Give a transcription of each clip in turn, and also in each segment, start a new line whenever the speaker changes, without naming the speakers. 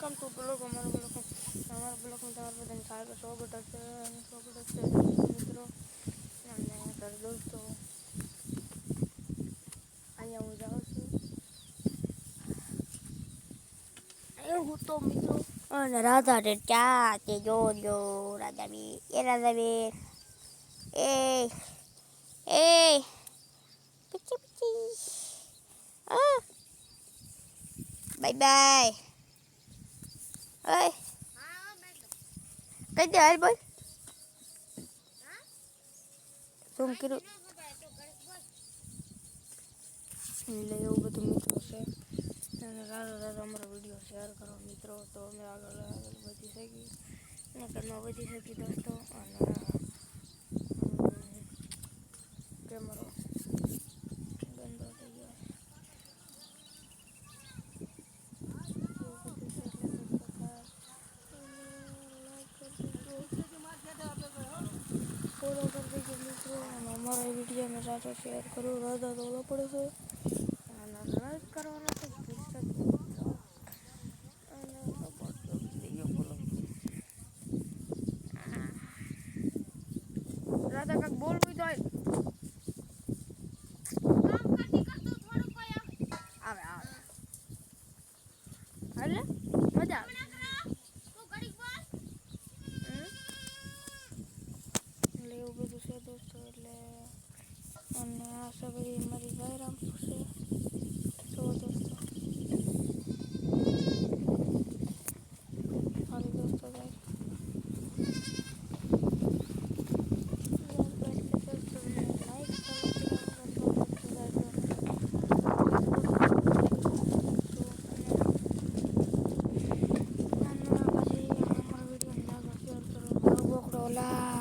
welcome to blog અમારા બ્લોગમાં તમારા બધાને સારું સ્વાગત છે મિત્રો અને તારા દોસ્તો અહીંયા હું જાઉં છું હું તો મિત્રો અને રાધા ને ક્યાં તે જો રાધાબેન રાધાબેન એ પીછી પીછી બાય બાય ઓય કઈ દે હાલ બોલ શું કર્યું એટલે એવું બધું મિત્રો છે અને રાધા અમારો વિડીયો શેર કરો મિત્રો તો અમે આગળ વધી શકી અને ઘરમાં વધી શકી દોસ્તો અને કેમેરો ગંદો થઈ ગયો ફોલો કરી દેજો મિત્રો અને અમારા વિડીયોને સાથે શેર કરો રાધા તો ઓલો પડે છે અને લાઈક કરવાના તો મિત્રો અને સપોર્ટ કરી દેજો બોલો રાધા કાંક બોલવું તો આવે હાલે મજા આવે એટલે એવું બધું છે દોસ્તો એટલે અને આ સગડી મારી ગાયરામ છે તો દોસ્તો મારી દોસ્તો ગાય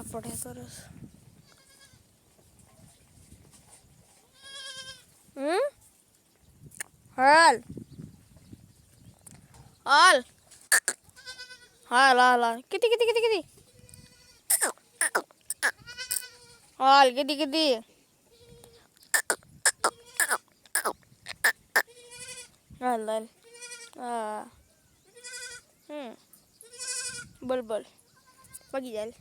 પડે સરસ હાલ હાલ હાલ હાલ હાલ કિતી કિતી કિતી કિતી હાલ કિતી કિતી હાલ હાલ હા બોલ બોલ પગી જાય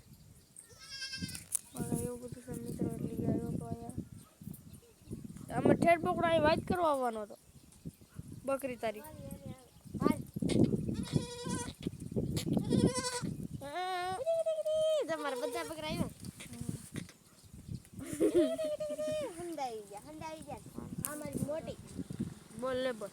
એવું બધું છે મિત્રો એટલે આવ્યો તો અહીંયા અમે ઠેર પકડો અહીં વાત કરવા આવવાનો હતો બકરી તારી
તમારા બધા બકરા આવ્યા હંડાઈ ગયા આ મારી મોટી
બોલ લે બોલ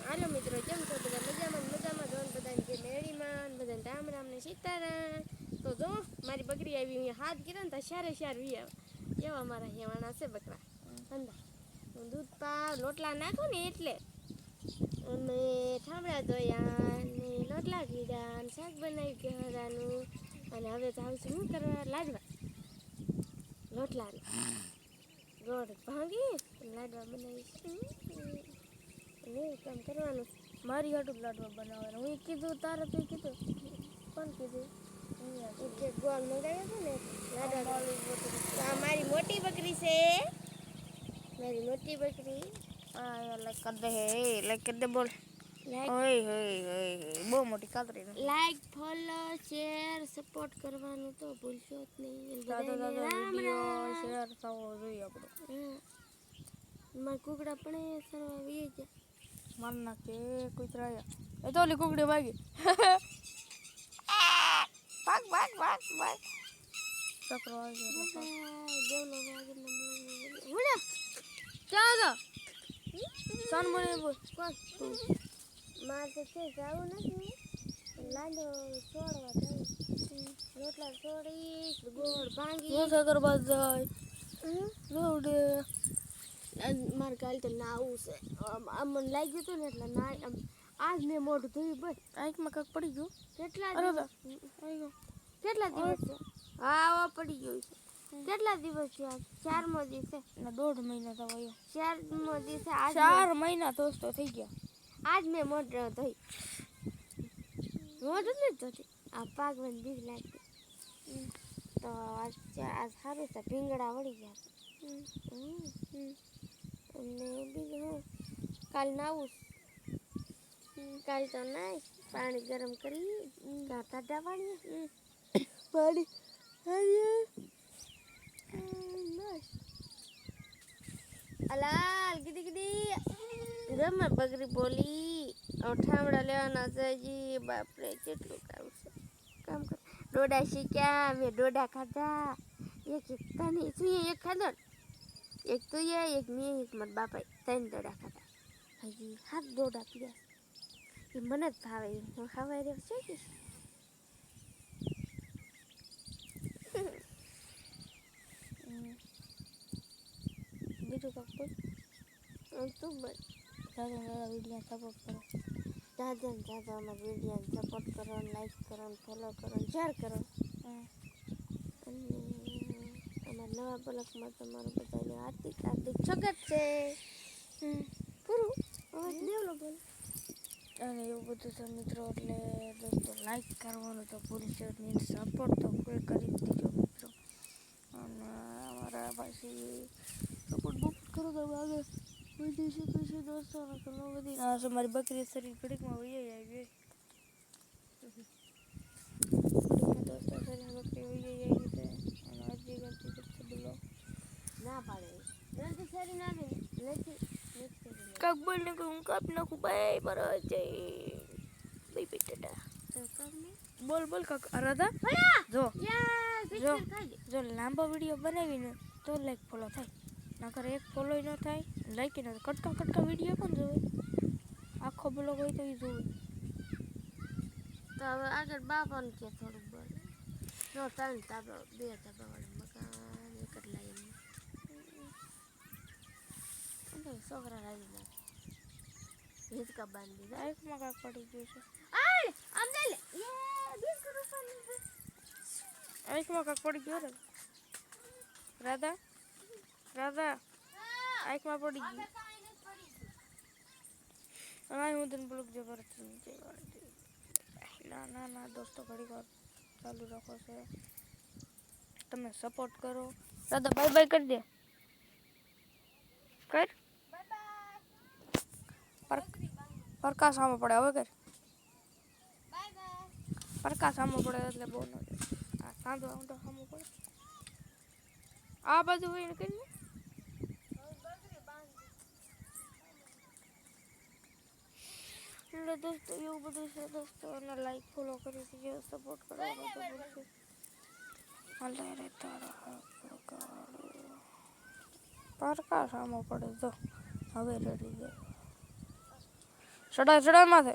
હાલો મિત્રો કેમ છો બધા મજામાં જોન બધાને જે મેળીમાં બધાને રામ રામ ને સીતારામ તો જો મારી બકરી આવી અહીંયા હાથ કર્યો ને તો શાર વી આવે એવા મારા હેવાણા છે બકરા હંડા હું દૂધ પાવ લોટલા નાખું ને એટલે અને ઠામડા ધોયા ને લોટલા કીધા અને શાક બનાવ્યું કેળાનું અને હવે તો આવશું શું કરવા લાડવા લોટલા ગોળ ભાંગી લાડવા બનાવીશ કામ કરવાનું
મારી હાટું લાડવા બનાવવાના હું કીધું તારે તું કીધું કોણ કીધું
કે ગોળ મંગાવ્યો છે ને લાડવા આ મારી મોટી બકરી છે મારી મોટી બકરી
લાઈક કર દે લાઈક કર દે બોલ ઓય બહુ મોટી કાતરી
લાઈક ફોલો શેર સપોર્ટ કરવાનું તો ભૂલશો જ નહીં
વિડીયો શેર થવો જોઈએ આપણો
મારા કુકડા પણ સરવા વી ગયા
માર નાખે કૂતરા એ તો ઓલી કુકડી ભાગી ભાગ ભાગ ભાગ ભાગ ચક્રો આવી ગયો
હુડા
ક્યાં હતા સન મને બોલ
કોણ મારે છે જાવું નથી લાડો છોડવા જાય રોટલા છોડીશ ગોળ ભાંગી
સાગર બાદ જાય રોડે
મારે કાલે તો નાવું છે મને લાગ્યું હતું ને એટલે ના આજ મેં મોઢું ધોયું બસ
આંખમાં કાંક પડી ગયું
કેટલા દિવસ
હા પડી ગયું છે
કેટલા દિવસ થયા 4મો દિવસ છે
1.5 મહિના થયો
4મો દિવસ આજ
4 મહિના દોસ્તો થઈ ગયા
આજ મેં મોઢું ધોઈ મોઢું નથી ધોતી આ પાગવાની બીક લાગતી તો આજ સારું છે ભીંગડા વળી ગયા અને બીજું હું કાલ નાવું કાલ તો નહીં પાણી ગરમ કરી ટાટા પાણી
પાણી
અલાલ કીધી કીધી ગમે બગરી બોલી ઠામડા લેવાના છે જી બાપરે કેટલું કામ છે કામ કર ડોડા શીખ્યા મેં ડોડા ખાધા એક તને શું એક ખાધો એક તો એક મેં એક મારા બાપા 3 ડોડા ખાધા હજી 7 ડોડા પીયા એ મને જ ભાવે હું ખાવા રહ્યો છે કે
બીજું કાંક બોલ
તું બોલ
દાદા વિડીયો સપોર્ટ કરો
દાદા ને દાદા અમારા વિડીયોને સપોર્ટ કરો લાઈક કરો ફોલો કરો શેર કરો અને અમારા નવા બ્લોગમાં તમારું બધાને હાર્દિક હાર્દિક સ્વાગત છે પૂરું હવે દેવલો બોલ
અને એવું બધું છે મિત્રો એટલે દોસ્તો લાઈક કરવાનું તો ભૂલશો જ નહીં સપોર્ટ તો ફૂલ કરી જ દીજો મિત્રો અને અમારા પાછી સપોર્ટ બુક કરો તો આગળ વધી શકે છે દોસ્તો અને ઘણું બધી આ છે મારી બકરી શરીર ઘડીકમાં વહી આવી દોસ્તો શરીર બકરી વહી આવી છે અને અરજી કરતી કરતી બોલો
ના પાડે નથી શરી ના દે નથી
કાક બોલ ને હું કાપી નાખું બાય બરાબર જઈ બાય બેટા બોલ બોલ કાક અરાધા જો જો જો લાંબો વિડીયો બનાવીને તો લાઈક ફોલો થાય નકર એક ફોલો ન થાય લાઈક ન થાય કટકા કટકા વિડીયો પણ જોવે આખો બ્લોગ હોય તો એ જોવે
તો હવે આગળ બાપાને કે થોડુંક બોલ જો 3 તાબા 2 તાબાવાળું મકાન એક જ લાઈન છોકરા લાવી નાખે હિંચકા બાંધી દીધા
આંખમાં કાંક પડી ગયું છે
આમ દે લે બિસ્કુટ ઉપર
આંખમાં કાંક પડી ગયું રે રાધા રાધા આંખમાં પડી ગયું હા હું તને બ્લોગ જો પર ના ના ના દોસ્તો ઘડી વાર ચાલુ રાખો છે તમે સપોર્ટ કરો રાધા બાય બાય કરી દે કર પ્રકાશ સામો પડે હવે કર પ્રકાશ સામો પડે એટલે બહુ ન આ સાંધો ઊંધો સામો પડે આ બાજુ હોય ને કરીને એટલે દોસ્તો એવું બધું છે દોસ્તો અને લાઈક ફોલો કરી દીજો સપોર્ટ કરવાનો તો ભૂલશો અલ્લાહ રે તારા પ્રકાશ સામો પડે જો હવે રેડી જાય ચડાય ચડાય માથે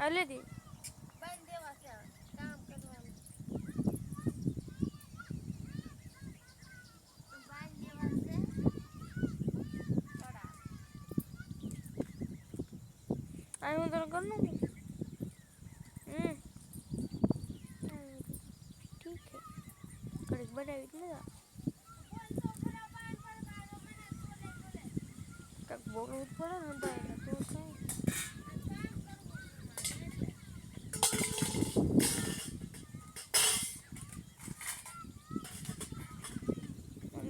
આ લેતી
બંધ દેવા છે કામ કરવાનું બંધ દેવા છે થોડા
આ હું તને કર લઉં ठीक है कड़क बनावी જ મજા કાંક બોલવું જ પડે ને ભાઈ તો કઈ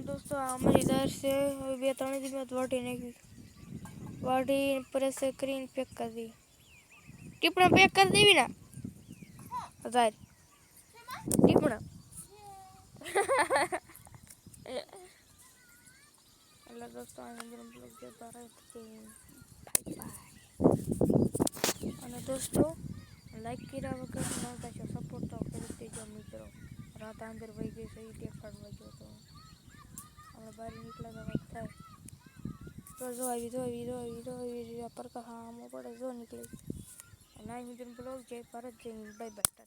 दोस्तों हमारी इधर से अभी 3 दिन में वाटी नहीं वाटी प्रेस स्क्रीन पैक कर दी टिपना पैक कर दी भी ना हजार टिपना अल्लाह दोस्तों हम लोग जो बारह અને દોસ્તો લાઈક કર્યા વગર નહોતા છો સપોર્ટ તો કરી દેજો મિત્રો રાત અંદર વહી ગઈ છે એ દેખાડવા ગયો તો હવે બહાર નીકળ્યા તો થાય તો જો આવી પરકા હા પડે જો નીકળી ના હું બ્લોગ જઈ પરત જઈ બાય બાય